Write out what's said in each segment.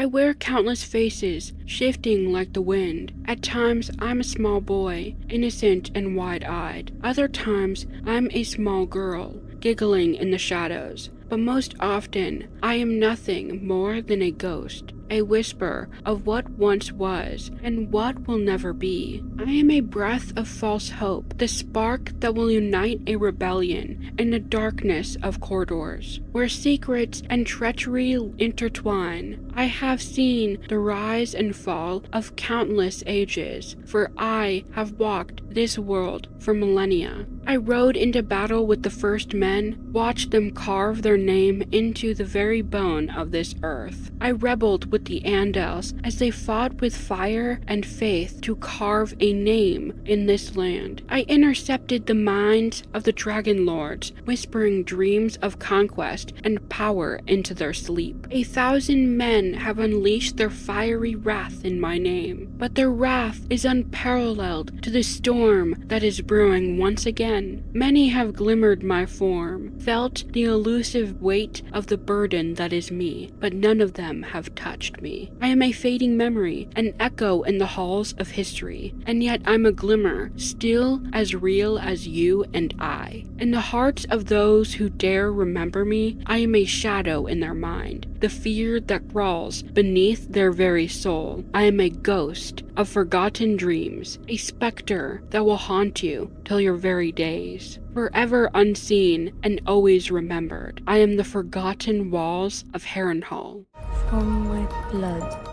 I wear countless faces, shifting like the wind. At times, I'm a small boy, innocent and wide-eyed. Other times, I'm a small girl, giggling in the shadows. But most often, I am nothing more than a ghost, a whisper of what once was and what will never be. I am a breath of false hope, the spark that will unite a rebellion in the darkness of corridors, where secrets and treachery intertwine. I have seen the rise and fall of countless ages, for I have walked this world for millennia. I rode into battle with the first men, watched them carve their name into the very bone of this earth. I rebelled with the Andals as they fought with fire and faith to carve a name in this land. I intercepted the minds of the dragon lords, whispering dreams of conquest and power into their sleep. 1,000 men have unleashed their fiery wrath in my name, but their wrath is unparalleled to the storm that is brewing once again. Many have glimmered my form, felt the elusive weight of the burden that is me, but none of them have touched me. I am a fading memory, an echo in the halls of history, and yet I'm a glimmer, still as real as you and I. In the hearts of those who dare remember me, I am a shadow in their mind, the fear that crawls beneath their very soul. I am a ghost of forgotten dreams, a specter that will haunt you till your very days. Forever unseen and always remembered, I am the forgotten walls of Harrenhal. From my blood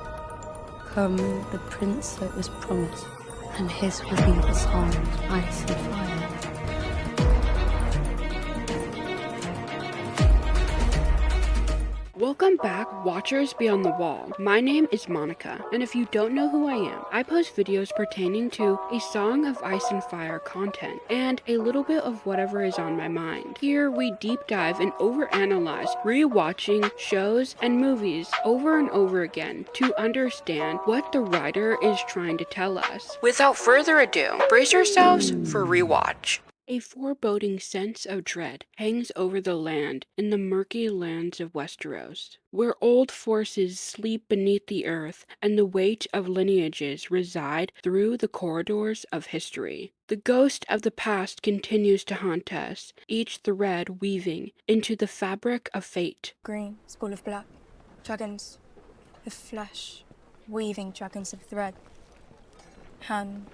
come the prince that was promised, and his will be the song of ice and fire. Welcome back, Watchers Beyond the Wall. My name is Monica, and if you don't know who I am, I post videos pertaining to a Song of Ice and Fire content, and a little bit of whatever is on my mind. Here, we deep dive and overanalyze rewatching shows and movies over and over again to understand what the writer is trying to tell us. Without further ado, brace yourselves for rewatch. A foreboding sense of dread hangs over the land in the murky lands of Westeros, where old forces sleep beneath the earth and the weight of lineages reside through the corridors of history. The ghost of the past continues to haunt us, each thread weaving into the fabric of fate. Green, spool of black, dragons of flesh, weaving dragons of thread. Hand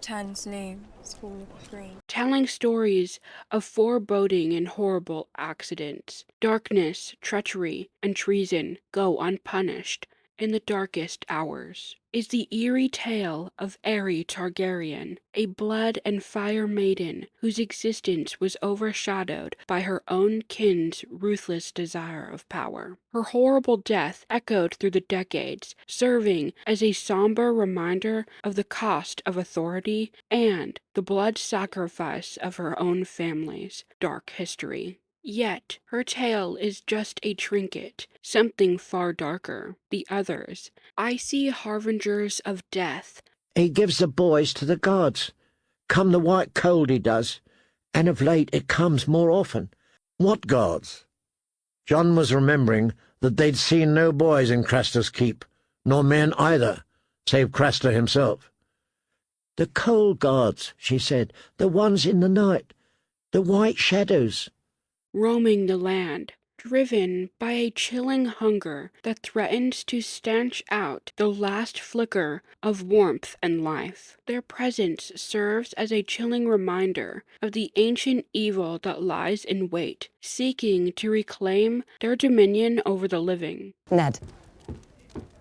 turns new, spool of green. Telling stories of foreboding and horrible accidents. Darkness, treachery, and treason go unpunished in the darkest hours. Is the eerie tale of Aerea Targaryen, a blood and fire maiden whose existence was overshadowed by her own kin's ruthless desire of power. Her horrible death echoed through the decades, serving as a somber reminder of the cost of authority and the blood sacrifice of her own family's dark history. Yet, her tale is just a trinket, something far darker. The others, icy harbingers of death. He gives the boys to the gods. Come the white cold he does, and of late it comes more often. What gods? John was remembering that they'd seen no boys in Craster's keep, nor men either, save Craster himself. The cold gods, she said, the ones in the night, the white shadows. Roaming the land, driven by a chilling hunger that threatens to stanch out the last flicker of warmth and life. Their presence serves as a chilling reminder of the ancient evil that lies in wait, seeking to reclaim their dominion over the living. Ned,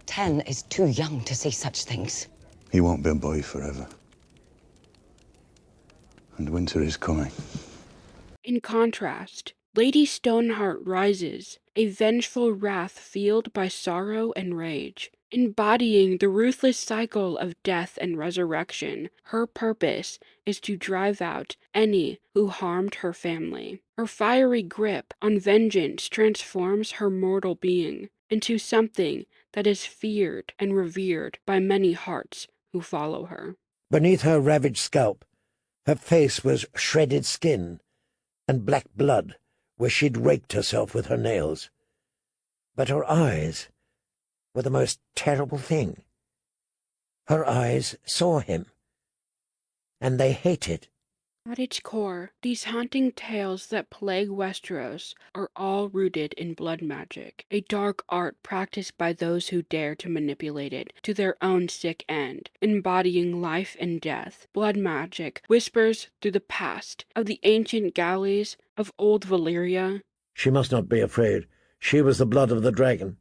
10 is too young to see such things. He won't be a boy forever. And winter is coming. In contrast, Lady Stoneheart rises, a vengeful wrath fueled by sorrow and rage. Embodying the ruthless cycle of death and resurrection, her purpose is to drive out any who harmed her family. Her fiery grip on vengeance transforms her mortal being into something that is feared and revered by many hearts who follow her. Beneath her ravaged scalp, her face was shredded skin and black blood where she'd raked herself with her nails. But her eyes were the most terrible thing. Her eyes saw him, and they hated. At its core, these haunting tales that plague Westeros are all rooted in blood magic, a dark art practiced by those who dare to manipulate it to their own sick end, embodying life and death. Blood magic whispers through the past of the ancient galleys of old Valyria. She must not be afraid. She was the blood of the dragon.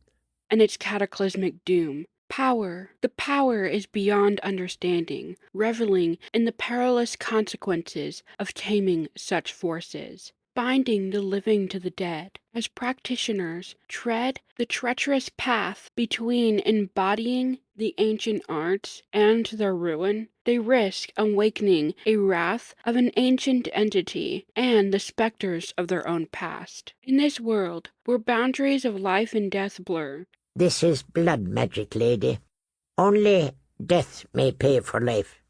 And its cataclysmic doom. Power. The power is beyond understanding, reveling in the perilous consequences of taming such forces, binding the living to the dead. As practitioners tread the treacherous path between embodying the ancient arts and their ruin, they risk awakening a wrath of an ancient entity and the specters of their own past. In this world, where boundaries of life and death blur, This is blood magic, lady. Only death may pay for life.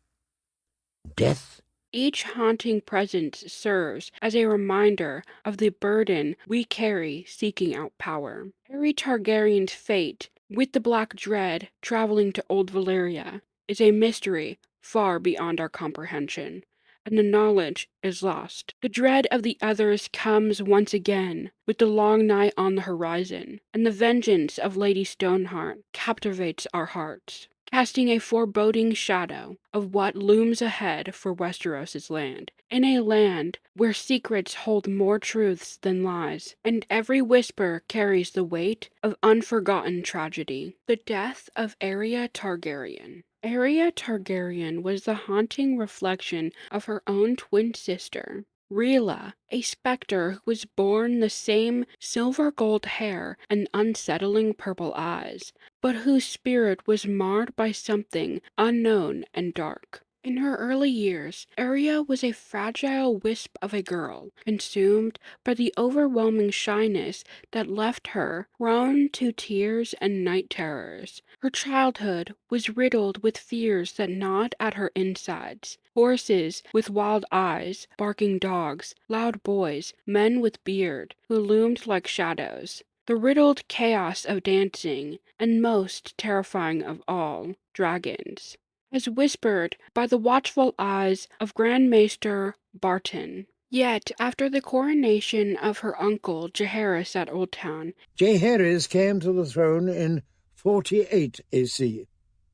Death? each haunting presence serves as a reminder of the burden we carry seeking out power. Aerea Targaryen's fate, with the Black Dread traveling to Old Valyria, is a mystery far beyond our comprehension, and the knowledge is lost. The dread of the others comes once again, with the long night on the horizon, and the vengeance of Lady Stoneheart captivates our hearts, casting a foreboding shadow of what looms ahead for Westeros' land, in a land where secrets hold more truths than lies, and every whisper carries the weight of unforgotten tragedy. The death of Aerea Targaryen. Aerea Targaryen was the haunting reflection of her own twin sister, Rhaella, a specter who was born the same silver gold hair and unsettling purple eyes, but whose spirit was marred by something unknown and dark. In her early years, Aerea was a fragile wisp of a girl, consumed by the overwhelming shyness that left her prone to tears and night terrors. Her childhood was riddled with fears that gnawed at her insides. Horses with wild eyes, barking dogs, loud boys, men with beard, who loomed like shadows. The riddled chaos of dancing, and most terrifying of all, dragons, as whispered by the watchful eyes of Grand Maester Barton. Yet, after the coronation of her uncle Jaehaerys at Old Town, Jaehaerys came to the throne in 48 AC,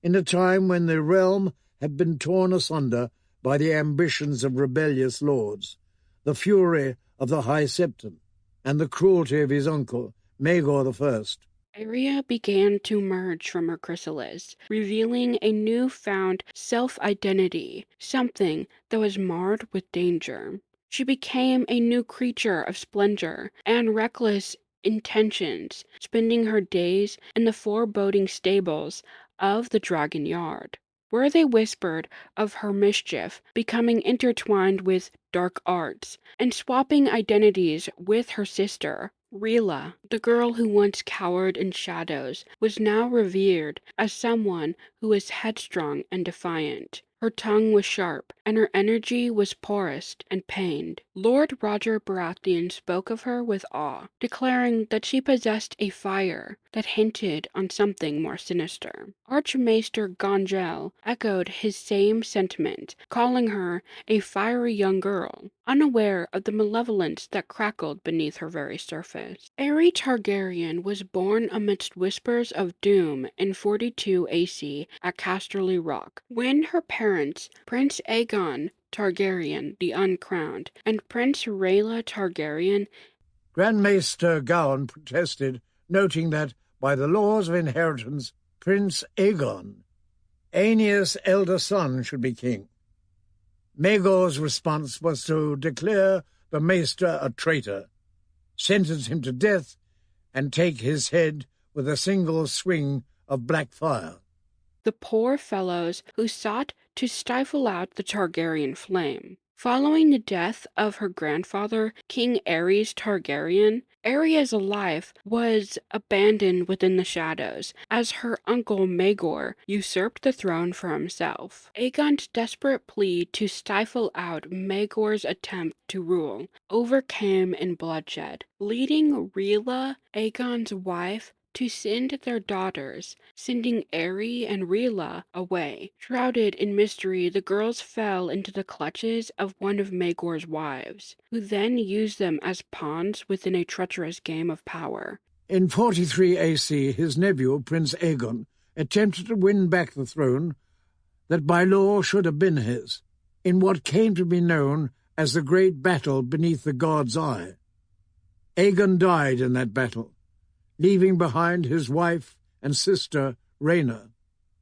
in a time when the realm had been torn asunder by the ambitions of rebellious lords, the fury of the High Septon, and the cruelty of his uncle, Maegor I. Aerea began to emerge from her chrysalis, revealing a newfound self-identity, something that was marred with danger. She became a new creature of splendor and reckless intentions, spending her days in the foreboding stables of the Dragon Yard, where they whispered of her mischief becoming intertwined with dark arts, and swapping identities with her sister. Rhaella, the girl who once cowered in shadows, was now revered as someone who was headstrong and defiant. Her tongue was sharp, and her energy was porous and pained. Lord Roger Baratheon spoke of her with awe, declaring that she possessed a fire that hinted on something more sinister. Archmaester Gongel echoed his same sentiment, calling her a fiery young girl, unaware of the malevolence that crackled beneath her very surface. Aerea Targaryen was born amidst whispers of doom in 42 AC at Casterly Rock, when her parents, Prince Aegon Targaryen the Uncrowned and Prince Rhaella Targaryen. Grand Maester Gawain protested, noting that, by the laws of inheritance, Prince Aegon, Aeneas' elder son, should be king. Maegor's response was to declare the Maester a traitor, sentence him to death, and take his head with a single swing of black fire. The poor fellows who sought to stifle out the Targaryen flame. Following the death of her grandfather, King Aerys Targaryen, Aerea's life was abandoned within the shadows, as her uncle Maegor usurped the throne for himself. Aegon's desperate plea to stifle out Maegor's attempt to rule overcame in bloodshed, leading Rhaella, Aegon's wife, to send their daughters, sending Eerie and Rila away. Shrouded in mystery, the girls fell into the clutches of one of Maegor's wives, who then used them as pawns within a treacherous game of power. In 43 AC, his nephew, Prince Aegon, attempted to win back the throne that by law should have been his, in what came to be known as the Great Battle beneath the God's Eye. Aegon died in that battle, leaving behind his wife and sister, Rhaena,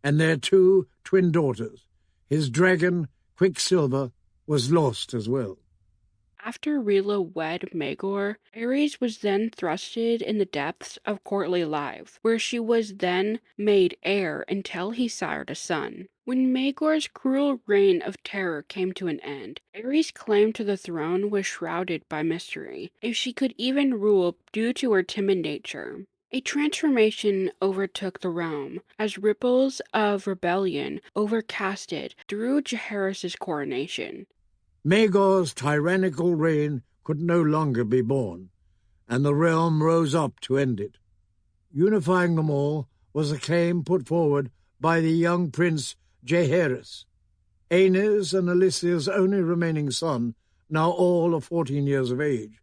and their 2 twin daughters. His dragon, Quicksilver, was lost as well. After Rila wed Maegor, Aerys was then thrusted in the depths of courtly life, where she was then made heir until he sired a son. When Maegor's cruel reign of terror came to an end, Aerys' claim to the throne was shrouded by mystery, if she could even rule due to her timid nature. A transformation overtook the realm, as ripples of rebellion overcasted through Jaehaerys' coronation. Maegor's tyrannical reign could no longer be borne, and the realm rose up to end it. Unifying them all was a claim put forward by the young prince Jaehaerys, Aenys and Alicia's only remaining son, now all of 14 years of age.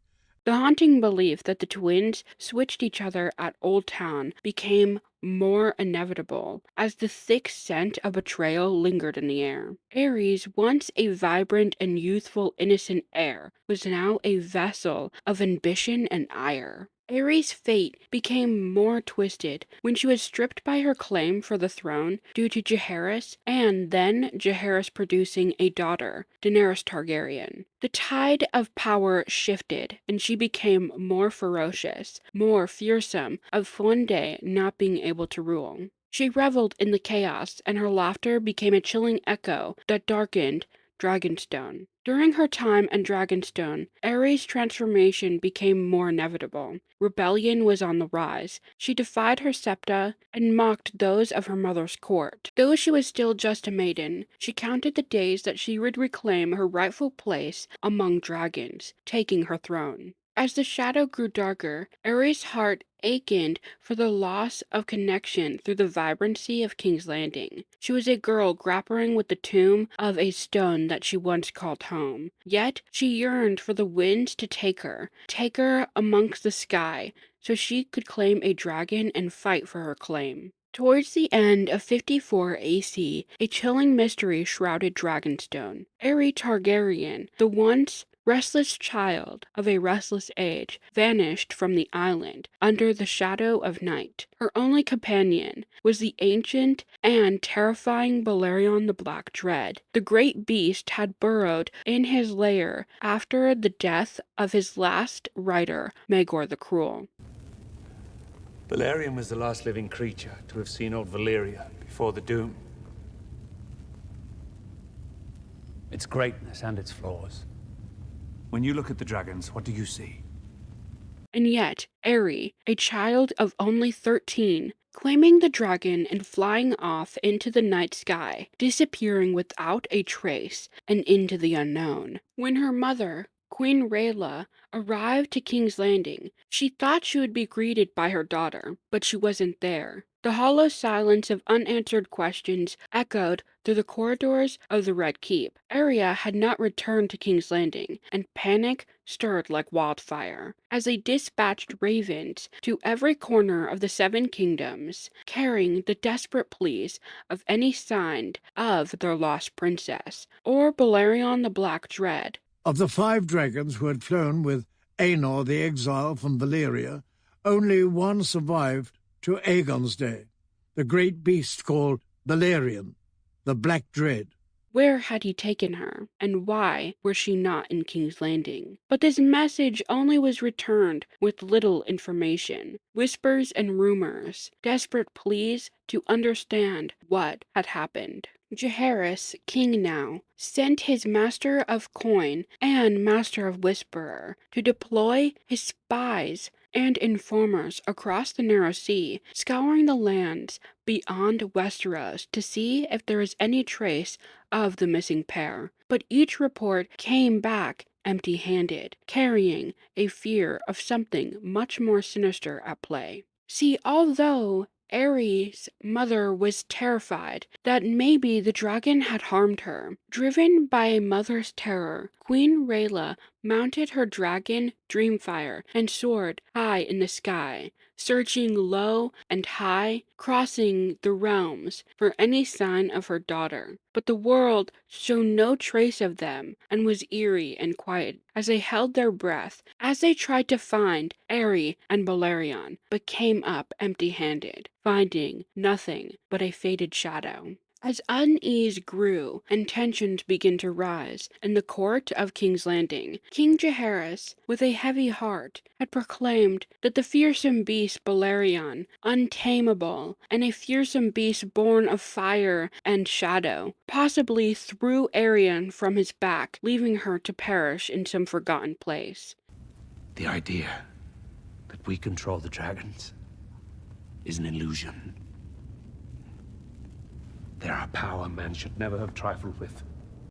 The haunting belief that the twins switched each other at Old Town became more inevitable as the thick scent of betrayal lingered in the air. Aerys, once a vibrant and youthful innocent heir, was now a vessel of ambition and ire. Aerys' fate became more twisted when she was stripped by her claim for the throne due to Jaehaerys, and then Jaehaerys producing a daughter, Daenerys Targaryen. The tide of power shifted, and she became more ferocious, more fearsome of one day not being able to rule. She reveled in the chaos, and her laughter became a chilling echo that darkened Dragonstone. During her time in Dragonstone, Aerys' transformation became more inevitable. Rebellion was on the rise. She defied her septa and mocked those of her mother's court. Though she was still just a maiden, she counted the days that she would reclaim her rightful place among dragons, taking her throne. As the shadow grew darker, Aerys' heart ached for the loss of connection through the vibrancy of King's Landing. She was a girl grappling with the tomb of a stone that she once called home. Yet she yearned for the winds to take her amongst the sky, so she could claim a dragon and fight for her claim. Towards the end of 54 AC, a chilling mystery shrouded Dragonstone. Aerea Targaryen, the once restless child of a restless age, vanished from the island under the shadow of night. Her only companion was the ancient and terrifying Balerion the Black Dread. The great beast had burrowed in his lair after the death of his last rider, Maegor the Cruel. Balerion was the last living creature to have seen old Valyria before the Doom. Its greatness and its flaws. When you look at the dragons, what do you see? And yet, Aerie, a child of only 13, claiming the dragon and flying off into the night sky, disappearing without a trace and into the unknown. When her mother, Queen Rhaella, arrived to King's Landing, she thought she would be greeted by her daughter, but she wasn't there. The hollow silence of unanswered questions echoed through the corridors of the Red Keep. Aerea had not returned to King's Landing, and panic stirred like wildfire, as they dispatched ravens to every corner of the 7 kingdoms, carrying the desperate pleas of any sign of their lost princess, or Balerion the Black Dread. Of the 5 dragons who had flown with Aenor the Exile from Valyria, only one survived to Aegon's day, the great beast called Balerion, the Black Dread. Where had he taken her, and why was she not in King's Landing? But this message only was returned with little information, whispers and rumors, desperate pleas to understand what had happened. Jaehaerys, king now, sent his master of coin and master of whisperer to deploy his spies and informers across the narrow sea, scouring the lands beyond Westeros to see if there is any trace of the missing pair. But each report came back empty-handed, carrying a fear of something much more sinister at play. See, although Aerys' mother was terrified that maybe the dragon had harmed her, driven by a mother's terror, Queen Rhaella mounted her dragon Dreamfire and soared high in the sky, searching low and high, crossing the realms for any sign of her daughter. But the world showed no trace of them and was eerie and quiet as they held their breath as they tried to find Aerie and Balerion, but came up empty-handed, finding nothing but a faded shadow. As unease grew and tensions began to rise in the court of King's Landing, King Jaehaerys, with a heavy heart, had proclaimed that the fearsome beast Balerion, untamable, and a fearsome beast born of fire and shadow, possibly threw Aerion from his back, leaving her to perish in some forgotten place. The idea that we control the dragons is an illusion. They're a power man should never have trifled with.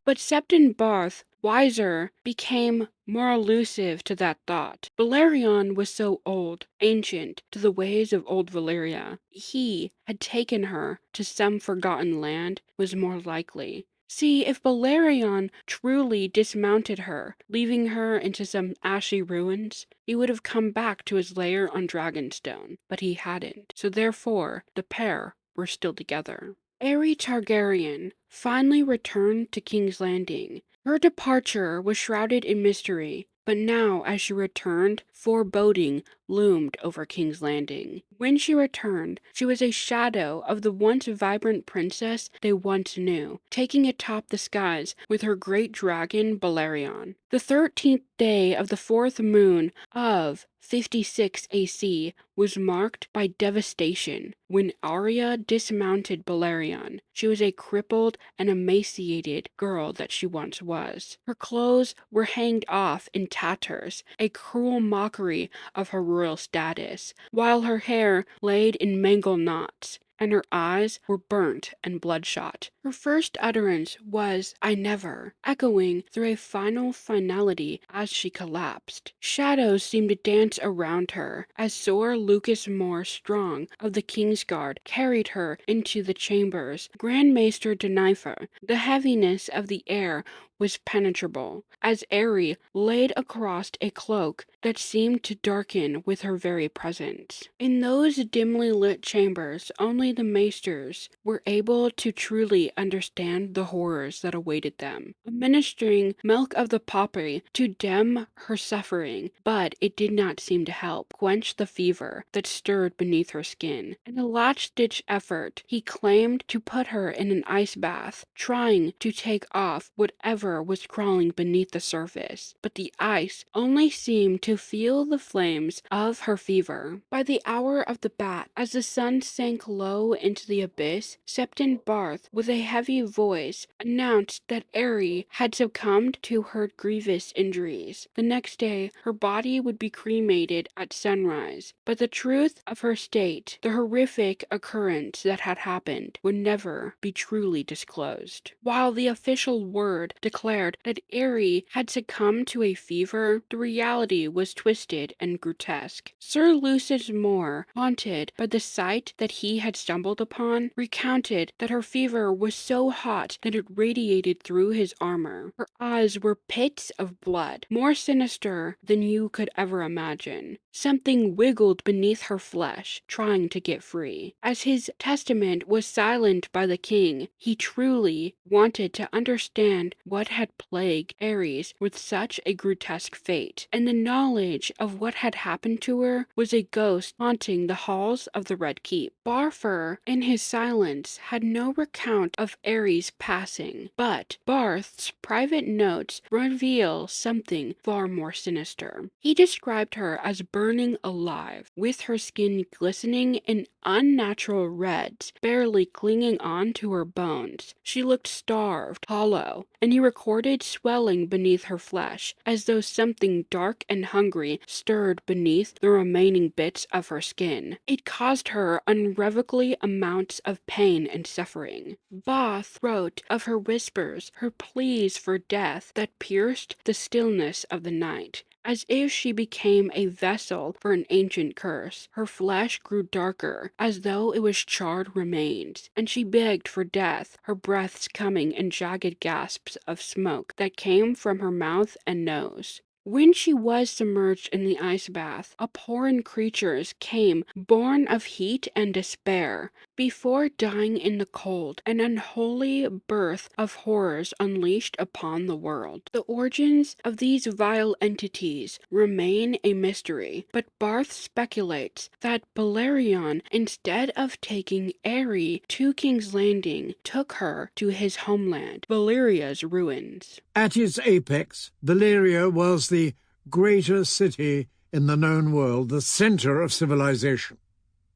But Septon Barth, wiser, became more elusive to that thought. Balerion was so old, ancient to the ways of old Valyria. He had taken her to some forgotten land was more likely. See, if Balerion truly dismounted her, leaving her into some ashy ruins, he would have come back to his lair on Dragonstone, but he hadn't. So therefore, the pair were still together. Aerea Targaryen finally returned to King's Landing. Her departure was shrouded in mystery, but now as she returned, foreboding loomed over King's Landing. When she returned, she was a shadow of the once vibrant princess they once knew, taking atop the skies with her great dragon Balerion. The 13th day of the 4th moon of 56 AC was marked by devastation. When Arya dismounted Balerion, she was a crippled and emaciated girl that she once was. Her clothes were hanged off in tatters, a cruel mockery of her royal status, while her hair laid in mangled knots, and her eyes were burnt and bloodshot. Her first utterance was, "I never," echoing through a final finality as she collapsed. Shadows seemed to dance around her as Sir Lucas Moore Strong of the Kingsguard carried her into the chambers. Grand Maester Denifer, the heaviness of the air was penetrable, as Aerie laid across a cloak that seemed to darken with her very presence. In those dimly lit chambers, only the maesters were able to truly understand the horrors that awaited them, administering milk of the poppy to dim her suffering, but it did not seem to help quench the fever that stirred beneath her skin. In a last-ditch effort, he claimed to put her in an ice bath, trying to take off whatever was crawling beneath the surface, but the ice only seemed to fuel the flames of her fever. By the hour of the bath, as the sun sank low into the abyss, Septon Barth, with a heavy voice, announced that Aerie had succumbed to her grievous injuries. The next day, her body would be cremated at sunrise, but the truth of her state, the horrific occurrence that had happened, would never be truly disclosed. While the official word declared that Aerie had succumbed to a fever, the reality was twisted and grotesque. Sir Lucius Moore, haunted by the sight that he had stumbled upon, recounted that her fever was so hot that it radiated through his armor. Her eyes were pits of blood, more sinister than you could ever imagine. Something wiggled beneath her flesh, trying to get free. As his testament was silenced by the king, he truly wanted to understand what had plagued Ares with such a grotesque fate, and the knowledge of what had happened to her was a ghost haunting the halls of the Red Keep. Barfer, in his silence, had no recount of Ares' passing, but Barth's private notes reveal something far more sinister. He described her as burning alive, with her skin glistening in unnatural reds, barely clinging on to her bones. She looked starved, hollow, and he recorded swelling beneath her flesh, as though something dark and hungry stirred beneath the remaining bits of her skin. It caused her unrevocably amounts of pain and suffering. Bath wrote of her whispers, her pleas for death that pierced the stillness of the night, as if she became a vessel for an ancient curse. Her flesh grew darker, as though it was charred remains, and she begged for death, her breaths coming in jagged gasps of smoke that came from her mouth and nose. When she was submerged in the ice bath, abhorrent creatures came, born of heat and despair, before dying in the cold, an unholy birth of horrors unleashed upon the world. The origins of these vile entities remain a mystery, but Barth speculates that Balerion, instead of taking Eerie to King's Landing, took her to his homeland, Valeria's ruins. At its apex, Valyria was the greatest city in the known world, the center of civilization.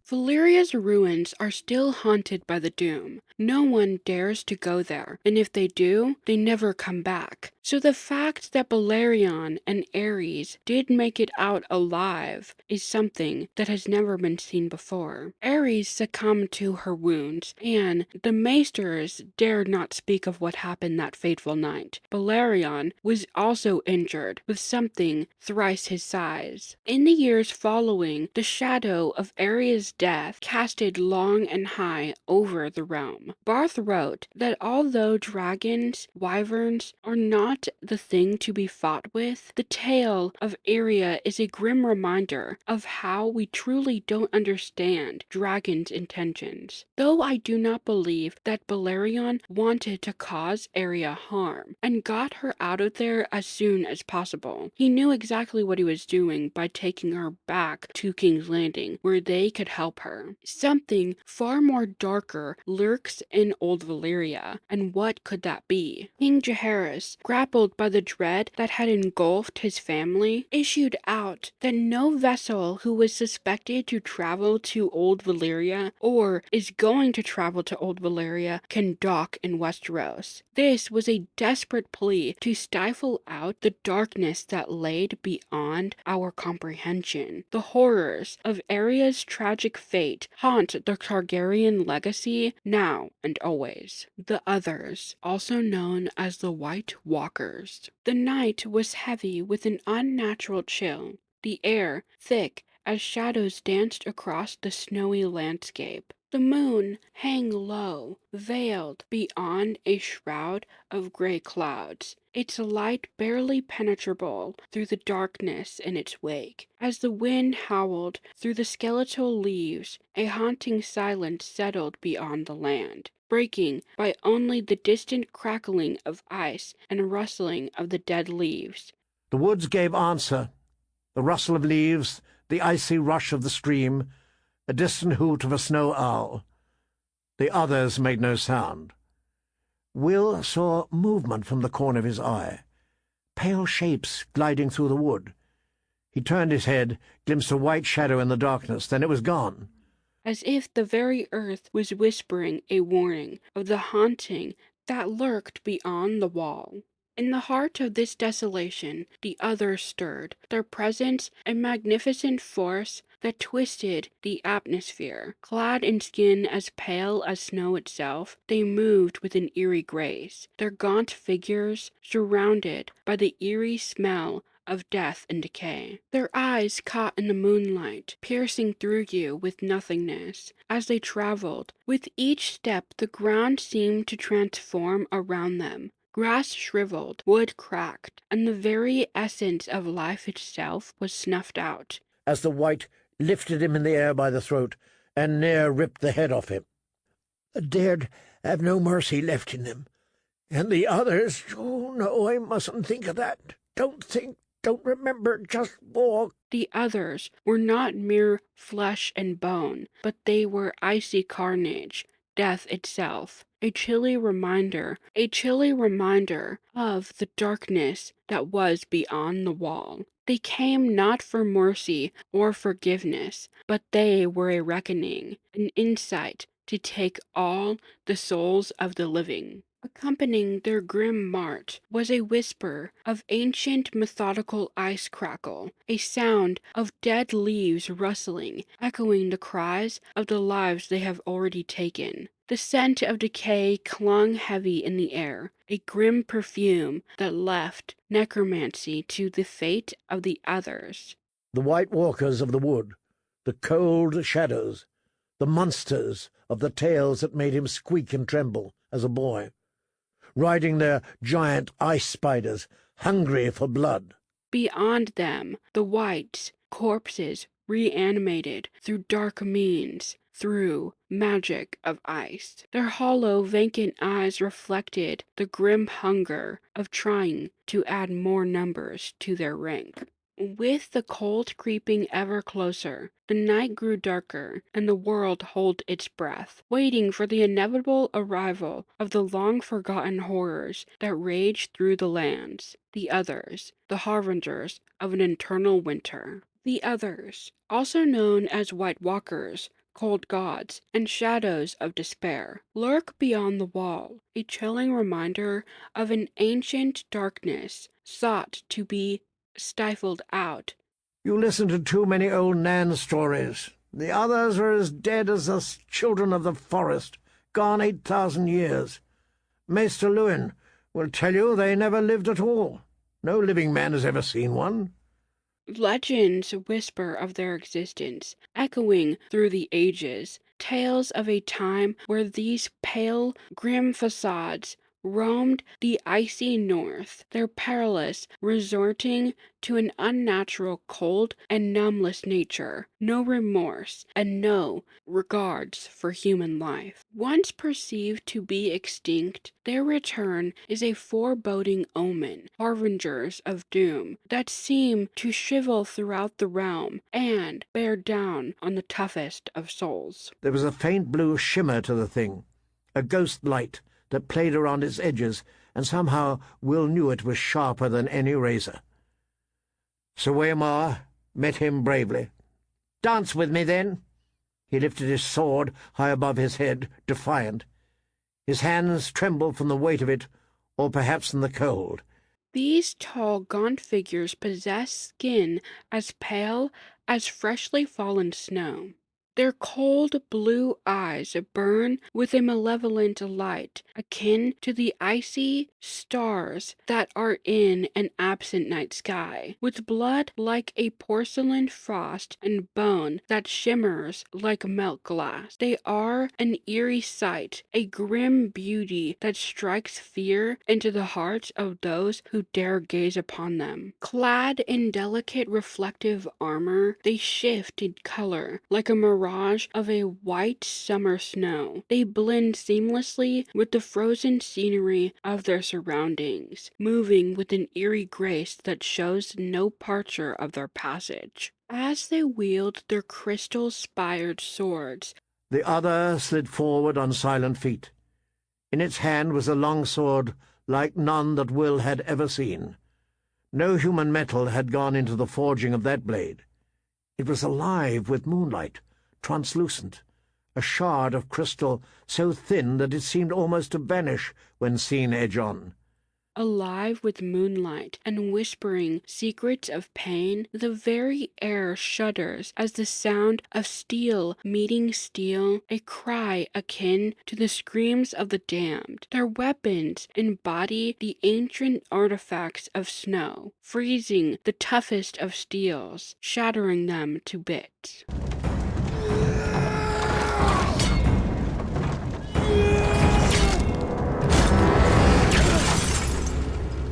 Valeria's ruins are still haunted by the Doom. No one dares to go there, and if they do, they never come back. So the fact that Balerion and Ares did make it out alive is something that has never been seen before. Ares succumbed to her wounds, and the maesters dared not speak of what happened that fateful night. Balerion was also injured with something thrice his size. In the years following, the shadow of Ares' death casted long and high over the realm. Barth wrote that although dragons, wyverns are not the thing to be fought with, the tale of Aerea is a grim reminder of how we truly don't understand dragons' intentions. Though I do not believe that Balerion wanted to cause Aerea harm and got her out of there as soon as possible. He knew exactly what he was doing by taking her back to King's Landing, where they could help her. Something far more darker lurks in Old Valyria, and what could that be? King Jaehaerys, grappled by the dread that had engulfed his family, issued out that no vessel who was suspected to travel to Old Valyria or is going to travel to Old Valyria can dock in Westeros. This was a desperate plea to stifle out the darkness that laid beyond our comprehension. The horrors of Aerea's tragic fate haunt the Targaryen legacy now and always. The Others, also known as the White Walkers. The night was heavy with an unnatural chill, the air thick as shadows danced across the snowy landscape. The moon hung low, veiled beyond a shroud of gray clouds, its light barely penetrable through the darkness in its wake. As the wind howled through the skeletal leaves, a haunting silence settled beyond the land, breaking by only the distant crackling of ice and rustling of the dead leaves. The woods gave answer, the rustle of leaves, the icy rush of the stream, a distant hoot of a snow owl. The others made no sound. Will saw movement from the corner of his eye, pale shapes gliding through the wood. He turned his head, glimpsed a white shadow in the darkness, then it was gone. As if the very earth was whispering a warning of the haunting that lurked beyond the wall. In the heart of this desolation, the others stirred, their presence a magnificent force that twisted the atmosphere. Clad in skin as pale as snow itself, they moved with an eerie grace, their gaunt figures surrounded by the eerie smell of death and decay. Their eyes caught in the moonlight, piercing through you with nothingness. As they traveled, with each step the ground seemed to transform around them. Grass shriveled, wood cracked, and the very essence of life itself was snuffed out. As the White lifted him in the air by the throat, and near ripped the head off him. Dared have no mercy left in them. And the others, oh no, I mustn't think of that. Don't think, don't remember, just walk. The others were not mere flesh and bone, but they were icy carnage, death itself. A chilly reminder of the darkness that was beyond the wall. They came not for mercy or forgiveness, but they were a reckoning, an insight to take all the souls of the living. Accompanying their grim march was a whisper of ancient methodical ice crackle, a sound of dead leaves rustling, echoing the cries of the lives they have already taken. The scent of decay clung heavy in the air, a grim perfume that left necromancy to the fate of the others. The White Walkers of the wood, the cold shadows, the monsters of the tales that made him squeak and tremble as a boy, riding their giant ice spiders, hungry for blood. Beyond them, the whites, corpses reanimated through dark means, through magic of ice. Their hollow, vacant eyes reflected the grim hunger of trying to add more numbers to their rank. With the cold creeping ever closer, the night grew darker, and the world held its breath, waiting for the inevitable arrival of the long-forgotten horrors that raged through the lands. The others, the harbingers of an eternal winter. The others, also known as White Walkers, cold gods, and shadows of despair, lurk beyond the wall, a chilling reminder of an ancient darkness sought to be stifled out. You listen to too many old Nan stories. The others are as dead as the children of the forest, gone 8,000 years. Maester Lewin will tell you they never lived at all. No living man has ever seen one. Legends whisper of their existence, echoing through the ages, tales of a time where these pale, grim facades roamed the icy north, their perilous resorting to an unnatural cold and numbless nature, no remorse, and no regards for human life. Once perceived to be extinct, their return is a foreboding omen, harbingers of doom, that seem to shrivel throughout the realm and bear down on the toughest of souls. There was a faint blue shimmer to the thing, a ghost light that played around its edges, and somehow Will knew it was sharper than any razor. Sir Waymar met him bravely. "Dance with me, then." He lifted his sword high above his head, defiant. His hands trembled from the weight of it, or perhaps from the cold. These tall, gaunt figures possess skin as pale as freshly fallen snow. Their cold blue eyes burn with a malevolent light, akin to the icy stars that are in an absent night sky, with blood like a porcelain frost and bone that shimmers like melt glass. They are an eerie sight, a grim beauty that strikes fear into the hearts of those who dare gaze upon them. Clad in delicate reflective armor, they shift in color like a mirage of a white summer snow. They blend seamlessly with the frozen scenery of their surroundings, moving with an eerie grace that shows no departure of their passage. As they wield their crystal-spired swords, the other slid forward on silent feet. In its hand was a long sword like none that Will had ever seen. No human metal had gone into the forging of that blade. It was alive with moonlight, translucent, a shard of crystal so thin that it seemed almost to vanish when seen edge on. alive with moonlight and whispering secrets of pain, the very air shudders as the sound of steel meeting steel, a cry akin to the screams of the damned. Their weapons embody the ancient artifacts of snow, freezing the toughest of steels, shattering them to bits.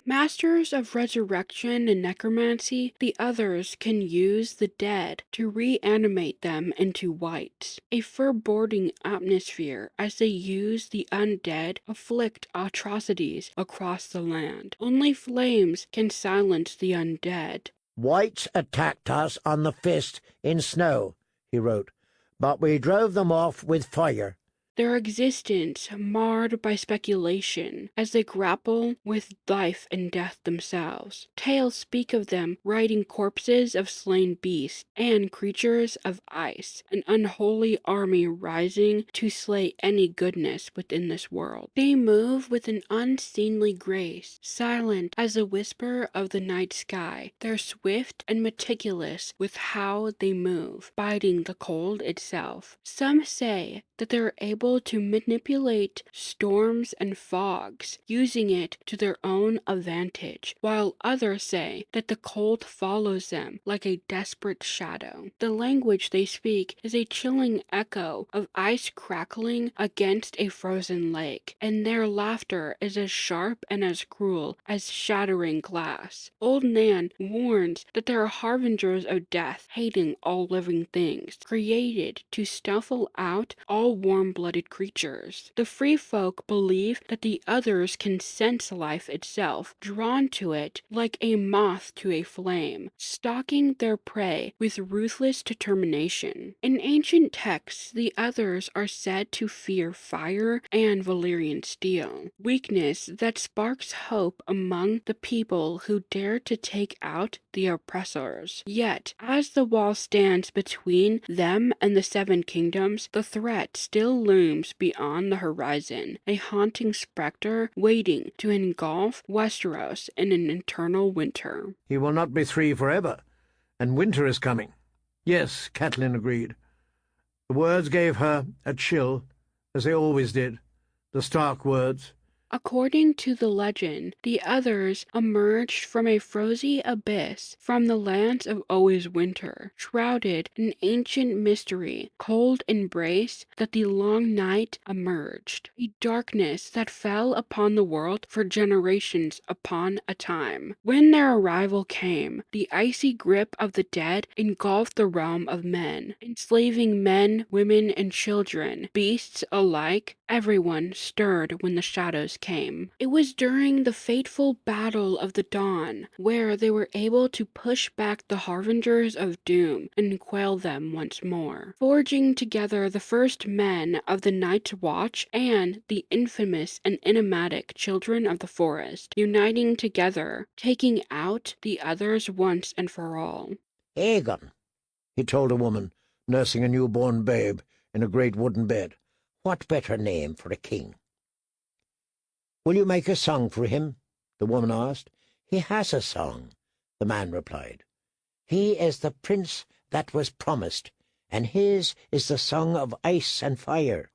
Masters of resurrection and necromancy, the others can use the dead to reanimate them into white, a foreboding atmosphere as they use the undead afflict atrocities across the land. Only flames can silence the undead. "Whites attacked us on the fist in snow," he wrote, "but we drove them off with fire." Their existence marred by speculation as they grapple with life and death themselves. Tales speak of them riding corpses of slain beasts and creatures of ice, an unholy army rising to slay any goodness within this world. They move with an unseemly grace, silent as the whisper of the night sky. They're swift and meticulous with how they move, biding the cold itself. Some say that they're able to manipulate storms and fogs, using it to their own advantage, while others say that the cold follows them like a desperate shadow. The language they speak is a chilling echo of ice crackling against a frozen lake, and their laughter is as sharp and as cruel as shattering glass. Old Nan warns that they are harbingers of death, hating all living things, created to snuffle out all warm-blooded creatures. The free folk believe that the others can sense life itself, drawn to it like a moth to a flame, stalking their prey with ruthless determination. In ancient texts, the others are said to fear fire and Valyrian steel, weakness that sparks hope among the people who dare to take out the oppressors. Yet, as the wall stands between them and the Seven Kingdoms, the threat still looms beyond the horizon, a haunting specter waiting to engulf Westeros in an eternal winter. He will not be free forever, and winter is coming. Yes, Catelyn agreed. The words gave her a chill, as they always did, the stark words. According to the legend, the others emerged from a frozen abyss from the lands of always winter, shrouded in ancient mystery, cold embrace that the long night emerged, a darkness that fell upon the world for generations upon a time. When their arrival came, the icy grip of the dead engulfed the realm of men, enslaving men, women, and children, beasts alike. Everyone stirred when the shadows came. It was during the fateful Battle of the Dawn, where they were able to push back the harbingers of doom and quell them once more, forging together the first men of the Night's Watch and the infamous and enigmatic Children of the Forest, uniting together, taking out the others once and for all. Aegon, he told a woman, nursing a newborn babe in a great wooden bed. What better name for a king? Will you make a song for him? The woman asked. He has a song, the man replied. He is the prince that was promised, and his is the song of ice and fire.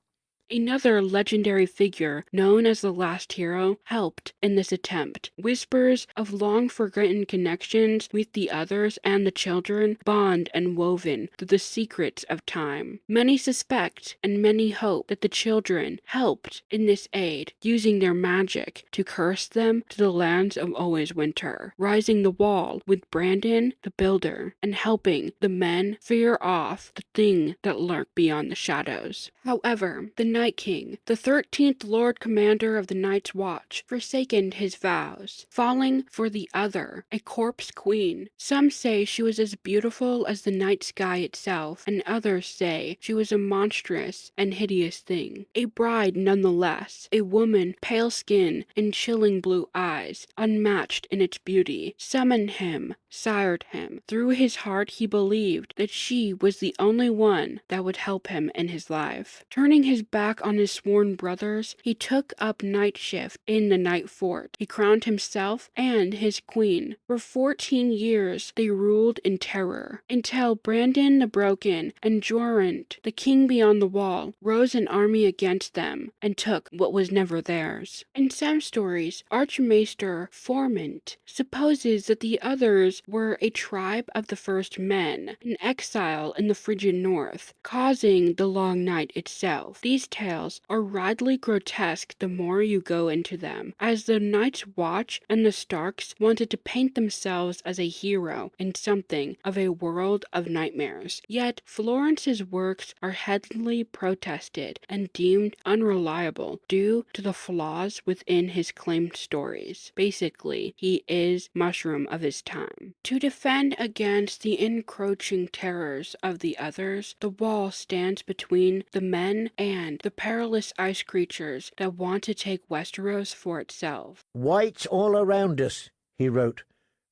Another legendary figure, known as the Last Hero, helped in this attempt. Whispers of long-forgotten connections with the others and the children bond and woven through the secrets of time. Many suspect and many hope that the children helped in this aid, using their magic to curse them to the lands of always winter, rising the wall with Brandon, the builder, and helping the men fear off the thing that lurk beyond the shadows. However, the Night King, the 13th Lord Commander of the Night's Watch, forsaken his vows, falling for the other, a corpse queen. Some say she was as beautiful as the night sky itself, and others say she was a monstrous and hideous thing. A bride nonetheless, a woman, pale skin and chilling blue eyes, unmatched in its beauty, summoned him, sired him. Through his heart he believed that she was the only one that would help him in his life. Turning his back on his sworn brothers, he took up night shift in the Night Fort. He crowned himself and his queen. For 14 years they ruled in terror, until Brandon the Broken and Jorant, the king beyond the wall, rose an army against them and took what was never theirs. In some stories, Archmaester Formant supposes that the others were a tribe of the first men, in exile in the frigid north, causing the long night itself. These tales are widely grotesque the more you go into them, as the Night's Watch and the Starks wanted to paint themselves as a hero in something of a world of nightmares. Yet Florence's works are heavily protested and deemed unreliable due to the flaws within his claimed stories. Basically, he is Mushroom of his time. To defend against the encroaching terrors of the others, the wall stands between the men and the perilous ice creatures that want to take Westeros for itself. Whites all around us, he wrote,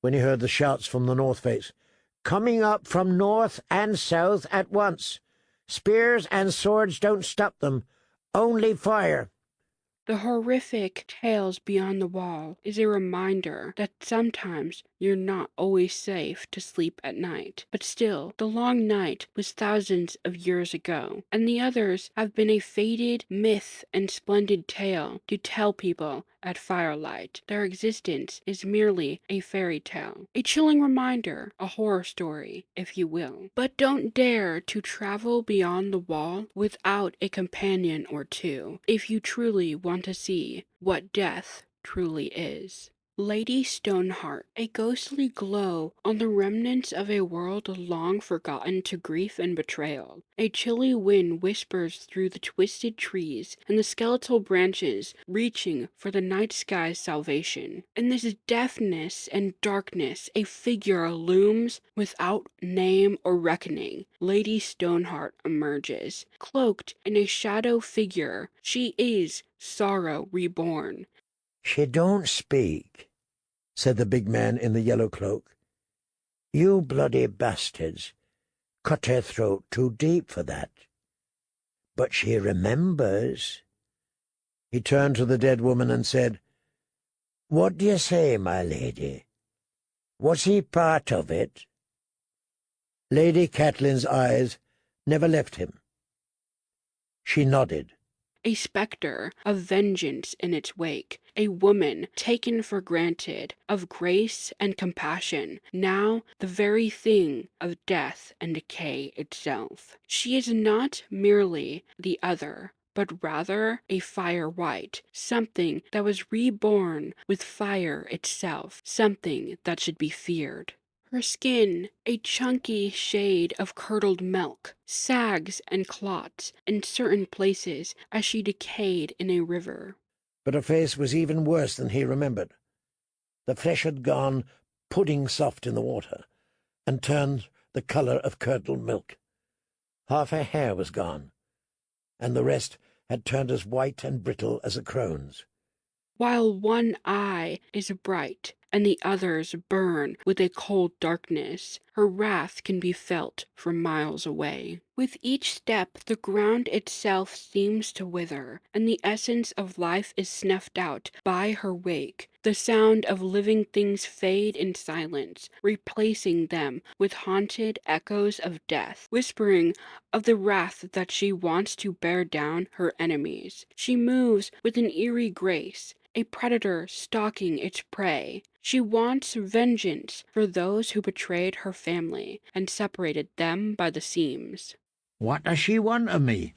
when he heard the shouts from the north face. Coming up from north and south at once. Spears and swords don't stop them. Only fire. The horrific tales beyond the wall is a reminder that sometimes you're not always safe to sleep at night. But still, the long night was thousands of years ago, and the others have been a faded myth and splendid tale to tell people at firelight. Their existence is merely a fairy tale, a chilling reminder, a horror story, if you will. But don't dare to travel beyond the wall without a companion or two, if you truly want to see what death truly is. Lady Stoneheart, a ghostly glow on the remnants of a world long forgotten to grief and betrayal. A chilly wind whispers through the twisted trees and the skeletal branches, reaching for the night sky's salvation. In this deafness and darkness, a figure looms without name or reckoning. Lady Stoneheart emerges, cloaked in a shadow figure. She is sorrow reborn. "She don't speak," said the big man in the yellow cloak. "You bloody bastards cut her throat too deep for that. But she remembers." He turned to the dead woman and said, "What do you say, my lady? Was he part of it?" Lady Catelyn's eyes never left him. She nodded. A specter of vengeance in its wake, a woman taken for granted, of grace and compassion, now the very thing of death and decay itself. She is not merely the other, but rather a fire white, something that was reborn with fire itself, something that should be feared. Her skin, a chunky shade of curdled milk, sags and clots in certain places as she decayed in a river. But her face was even worse than he remembered. The flesh had gone pudding soft in the water, and turned the colour of curdled milk. Half her hair was gone, and the rest had turned as white and brittle as a crone's. While one eye is bright, and the others burn with a cold darkness, her wrath can be felt from miles away. With each step, the ground itself seems to wither, and the essence of life is snuffed out by her wake. The sound of living things fade in silence, replacing them with haunted echoes of death, whispering of the wrath that she wants to bear down her enemies. She moves with an eerie grace, a predator stalking its prey. She wants vengeance for those who betrayed her family and separated them by the seams. What does she want of me?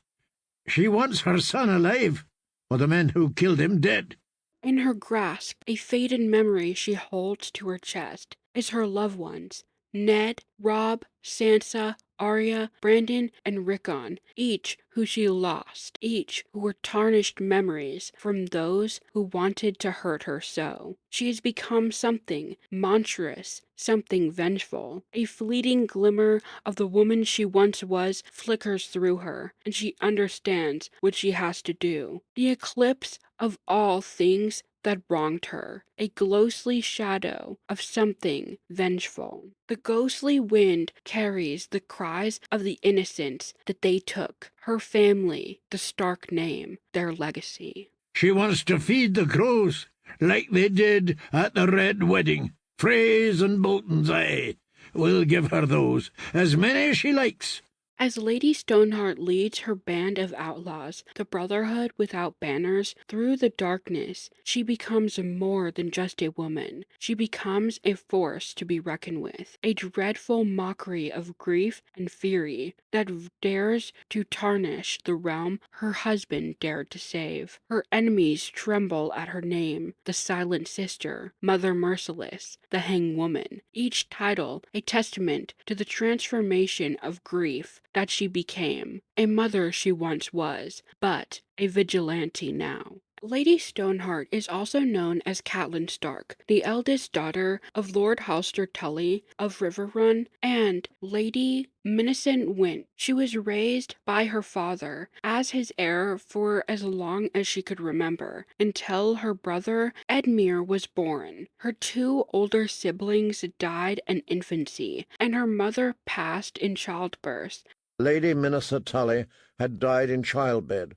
She wants her son alive, or the men who killed him dead. In her grasp, a faded memory she holds to her chest is her loved ones, Ned, Robb, Sansa, Arya, Brandon, and Rickon, each who she lost, each who were tarnished memories from those who wanted to hurt her so. She has become something monstrous, something vengeful. A fleeting glimmer of the woman she once was flickers through her, and she understands what she has to do. The eclipse of all things that wronged her, a ghostly shadow of something vengeful. The ghostly wind carries the cries of the innocents that they took, her family, the Stark name, their legacy. She wants to feed the crows, like they did at the Red Wedding. Freys and Boltons, aye. We'll give her those, as many as she likes. As Lady Stoneheart leads her band of outlaws, the Brotherhood without banners, through the darkness, she becomes more than just a woman. She becomes a force to be reckoned with, a dreadful mockery of grief and fury that dares to tarnish the realm her husband dared to save. Her enemies tremble at her name, the Silent Sister, Mother Merciless, the Hangwoman, each title a testament to the transformation of grief that she became, a mother she once was, but a vigilante now. Lady Stoneheart is also known as Catelyn Stark, the eldest daughter of Lord Halster Tully of Riverrun and Lady Millicent Wint. She was raised by her father as his heir for as long as she could remember, until her brother Edmure was born. Her two older siblings died in infancy, and her mother passed in childbirth. Lady Millicent Tully had died in childbed,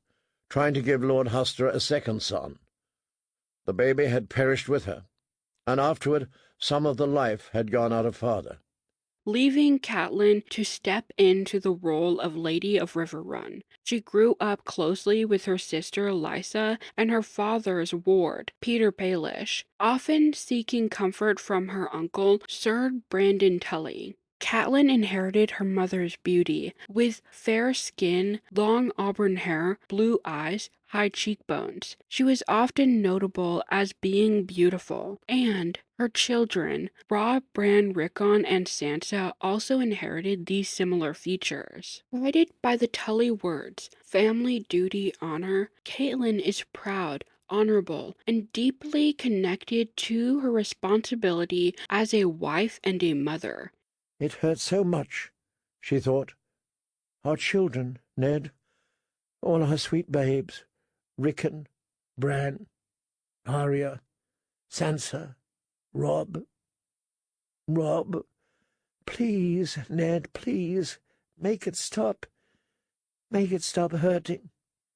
trying to give Lord Halster a second son. The baby had perished with her, and afterward some of the life had gone out of father. Leaving Catelyn to step into the role of Lady of Riverrun. She grew up closely with her sister Lysa and her father's ward, Peter Baelish, often seeking comfort from her uncle, Sir Brandon Tully. Catelyn inherited her mother's beauty, with fair skin, long auburn hair, blue eyes, high cheekbones. She was often notable as being beautiful, and her children, Robb, Bran, Rickon, and Sansa, also inherited these similar features. Guided by the Tully words, family, duty, honor, Catelyn is proud, honorable, and deeply connected to her responsibility as a wife and a mother. It hurt so much, she thought. Our children, Ned, all our sweet babes, Rickon, Bran, Arya, Sansa, Robb. Please, Ned, please, make it stop. Make it stop hurting.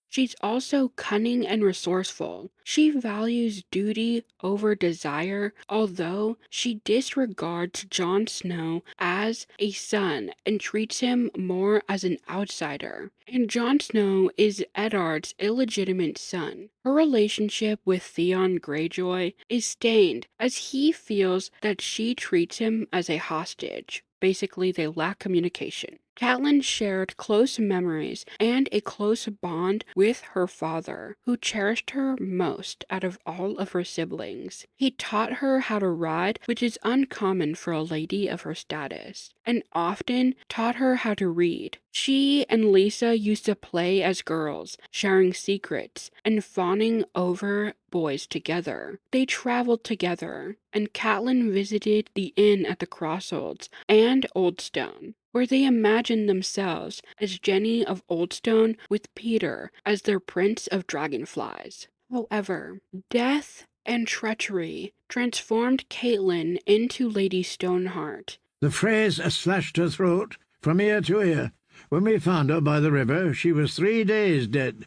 She's also cunning and resourceful. She values duty over desire, although she disregards Jon Snow as a son and treats him more as an outsider. And Jon Snow is Eddard's illegitimate son. Her relationship with Theon Greyjoy is stained as he feels that she treats him as a hostage. Basically, they lack communication. Catelyn shared close memories and a close bond with her father, who cherished her most out of all of her siblings. He taught her how to ride, which is uncommon for a lady of her status, and often taught her how to read. She and Lysa used to play as girls, sharing secrets and fawning over boys together. They traveled together, and Catelyn visited the inn at the Crossroads and Oldstone, where they imagined themselves as Jenny of Oldstone with Peter as their prince of dragonflies. However, death and treachery transformed Catelyn into Lady Stoneheart. The Freys slashed her throat from ear to ear. When we found her by the river, she was 3 days dead.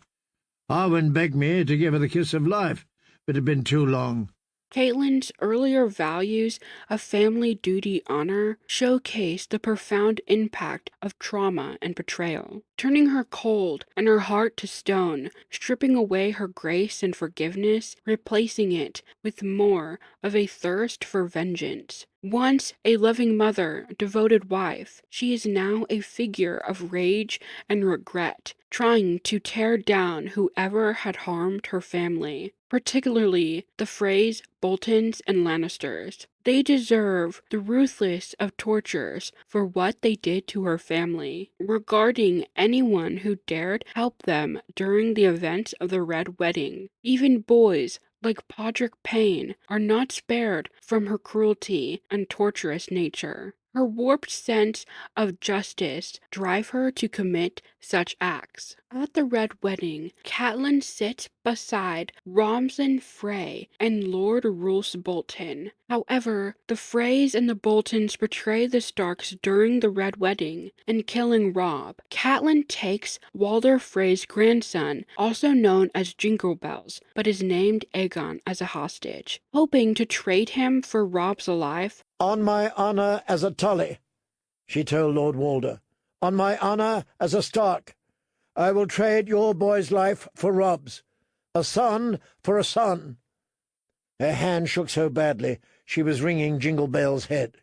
Arwen begged me to give her the kiss of life, but it had been too long. Catelyn's earlier values of family duty honor showcase the profound impact of trauma and betrayal, turning her cold and her heart to stone, stripping away her grace and forgiveness, replacing it with more of a thirst for vengeance. Once a loving mother, devoted wife, she is now a figure of rage and regret, trying to tear down whoever had harmed her family, particularly the Freys, Boltons, and Lannisters. They deserve the ruthless of tortures for what they did to her family, regarding anyone who dared help them during the events of the Red Wedding. Even boys like Podrick Payne are not spared from her cruelty and torturous nature. Her warped sense of justice drive her to commit such acts. At the Red Wedding, Catelyn sits beside Ramsay Frey and Lord Roose Bolton. However, the Freys and the Boltons betray the Starks during the Red Wedding and killing Robb. Catelyn takes Walder Frey's grandson, also known as Jingle Bells, but is named Aegon, as a hostage, hoping to trade him for Robb's life. On my honour as a Tully, she told Lord Walder. On my honour as a Stark, I will trade your boy's life for Robb's. A son for a son. Her hand shook so badly she was wringing Jingle Bell's head.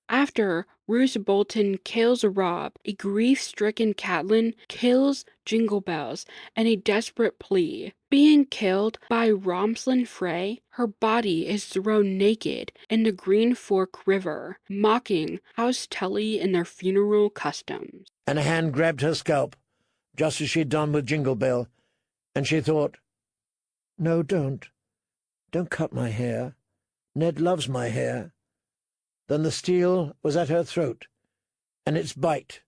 After Roose Bolton kills Robb, a grief-stricken Catelyn kills Jingle Bells in a desperate plea. Being killed by Ramsay Frey, her body is thrown naked in the Green Fork River, mocking House Tully in their funeral customs. And a hand grabbed her scalp, just as she'd done with Jingle Bell, and she thought, "No, don't. Don't cut my hair. Ned loves my hair." Then the steel was at her throat, and its bite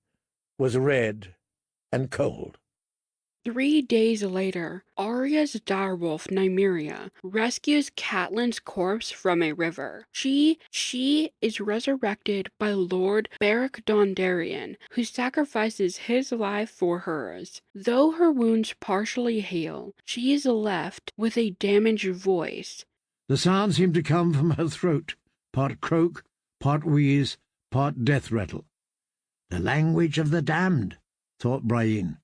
was red and cold. 3 days later, Arya's direwolf Nymeria rescues Catelyn's corpse from a river. She is resurrected by Lord Beric Dondarrion, who sacrifices his life for hers. Though her wounds partially heal, she is left with a damaged voice. The sound seemed to come from her throat, part croak, part wheeze, part death rattle. The language of the damned, thought Brienne.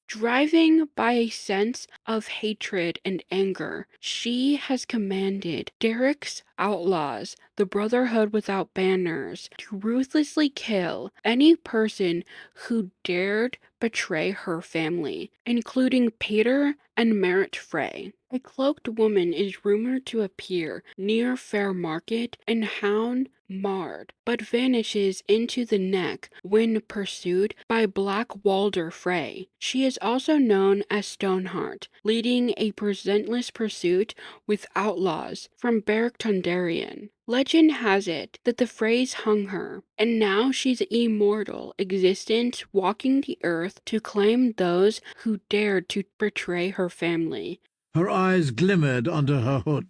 Driving by a sense of hatred and anger, she has commanded Derek's outlaws, the Brotherhood without banners, to ruthlessly kill any person who dared betray her family, including Peter and Merritt Frey. A cloaked woman is rumored to appear near Fair Market and hound Mard, but vanishes into the neck when pursued by Black Walder Frey. She is also known as Stoneheart, leading a relentless pursuit with outlaws from Beric Dondarrion. Legend has it that the Freys hung her, and now she's immortal existence walking the earth to claim those who dared to betray her family. Her eyes glimmered under her hood.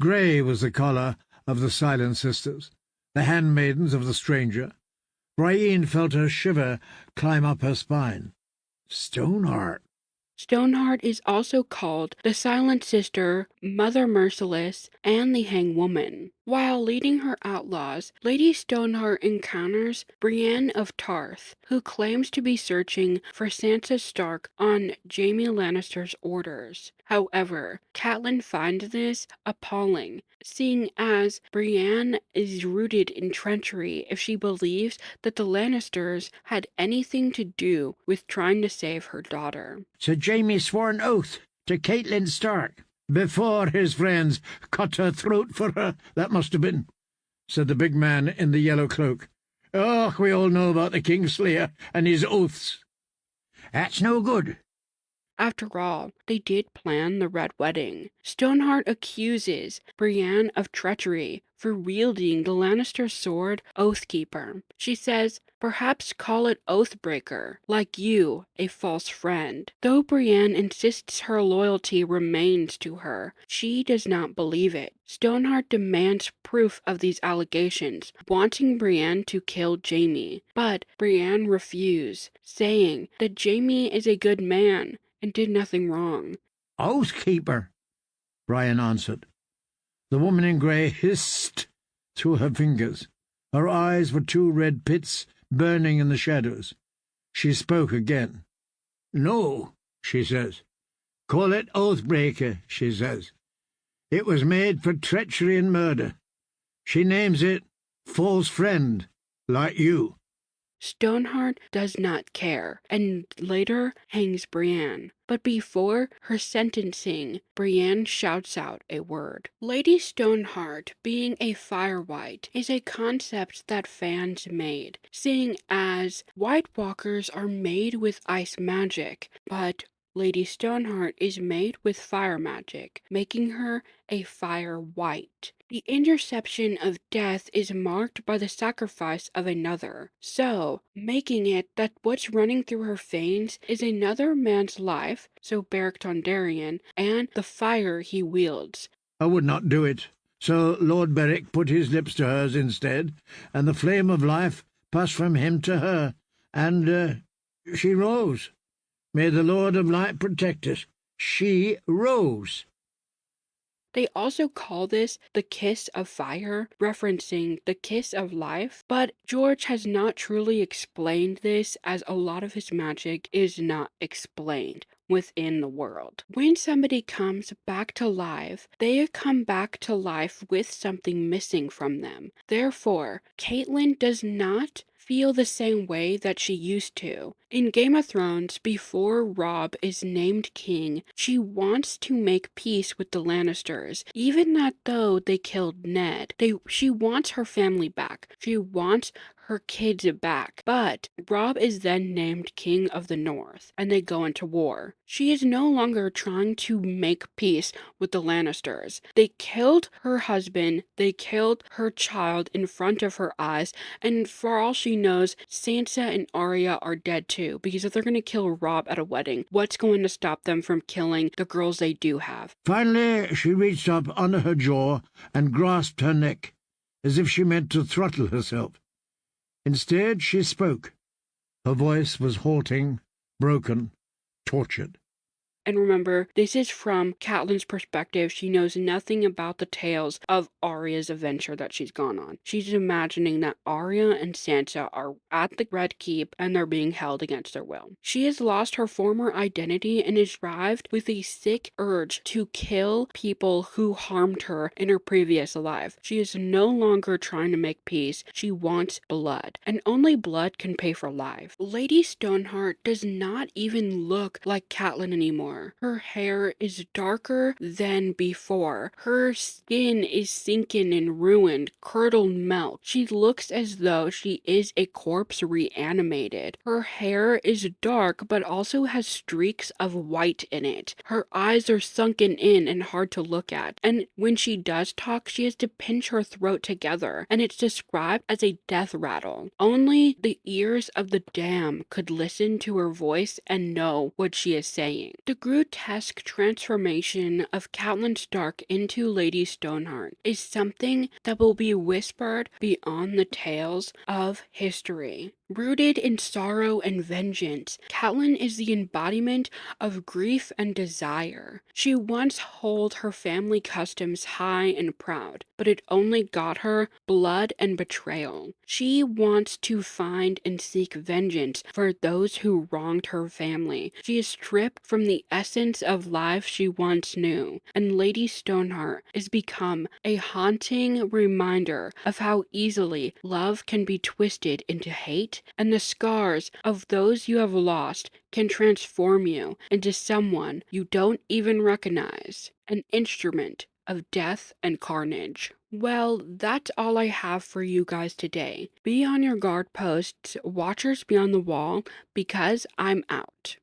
Grey was the colour of the Silent Sisters, the handmaidens of the stranger. Brienne felt her shiver climb up her spine. Stoneheart. Stoneheart is also called the Silent Sister, Mother Merciless, and the Hangwoman. While leading her outlaws, Lady Stoneheart encounters Brienne of Tarth, who claims to be searching for Sansa Stark on Jaime Lannister's orders. However, Catelyn finds this appalling, seeing as Brienne is rooted in treachery if she believes that the Lannisters had anything to do with trying to save her daughter. Sir Jaime swore an oath to Catelyn Stark before his friends cut her throat for her. That must have been, said the big man in the yellow cloak. Oh, we all know about the Kingslayer and his oaths. That's no good. After all, they did plan the Red Wedding. Stoneheart accuses Brienne of treachery for wielding the Lannister sword Oathkeeper. She says, "Perhaps call it Oathbreaker, like you, a false friend." Though Brienne insists her loyalty remains to her, she does not believe it. Stoneheart demands proof of these allegations, wanting Brienne to kill Jaime. But Brienne refuses, saying that Jaime is a good man and did nothing wrong. Oathkeeper, Brian answered. The woman in grey hissed through her fingers. Her eyes were two red pits burning in the shadows. She spoke again. No, she says. Call it Oathbreaker, she says. It was made for treachery and murder. She names it false friend, like you. Stoneheart does not care, and later hangs Brienne. But before her sentencing, Brienne shouts out a word. Lady Stoneheart, being a Firewhite, is a concept that fans made, seeing as White Walkers are made with ice magic, but Lady Stoneheart is made with fire magic, making her a Firewhite. The interception of death is marked by the sacrifice of another, so making it that what's running through her veins is another man's life, so Beric Dondarrion, and the fire he wields. I would not do it, so Lord Beric put his lips to hers instead, and the flame of life passed from him to her, and she rose. May the Lord of Light protect us. She rose. They also call this the kiss of fire, referencing the kiss of life, but George has not truly explained this, as a lot of his magic is not explained within the world. When somebody comes back to life, they come back to life with something missing from them. Therefore, Catelyn does not feel the same way that she used to. In Game of Thrones, before Robb is named king, she wants to make peace with the Lannisters, even that though they killed Ned. She wants her family back. She wants her kids back. But Robb is then named King of the North, and they go into war. She is no longer trying to make peace with the Lannisters. They killed her husband, they killed her child in front of her eyes, and for all she knows, Sansa and Aerea are dead too, because if they're going to kill Robb at a wedding, what's going to stop them from killing the girls they do have? Finally, she reached up under her jaw and grasped her neck, as if she meant to throttle herself. Instead, she spoke. Her voice was halting, broken, tortured. And remember, this is from Catelyn's perspective. She knows nothing about the tales of Arya's adventure that she's gone on. She's imagining that Arya and Sansa are at the Red Keep and they're being held against their will. She has lost her former identity and is driven with a sick urge to kill people who harmed her in her previous life. She is no longer trying to make peace. She wants blood, and only blood can pay for life. Lady Stoneheart does not even look like Catelyn anymore. Her hair is darker than before. Her skin is sunken and ruined, curdled milk. She looks as though she is a corpse reanimated. Her hair is dark but also has streaks of white in it. Her eyes are sunken in and hard to look at. And when she does talk, she has to pinch her throat together, and it's described as a death rattle. Only the ears of the damned could listen to her voice and know what she is saying. The grotesque transformation of Catelyn Stark into Lady Stoneheart is something that will be whispered beyond the tales of history. Rooted in sorrow and vengeance, Catelyn is the embodiment of grief and desire. She once held her family customs high and proud, but it only got her blood and betrayal. She wants to find and seek vengeance for those who wronged her family. She is stripped from the essence of life she once knew, and Lady Stoneheart has become a haunting reminder of how easily love can be twisted into hate, and the scars of those you have lost can transform you into someone you don't even recognize, an instrument of death and carnage. Well, that's all I have for you guys today. Be on your guard posts, watchers beyond the wall, because I'm out.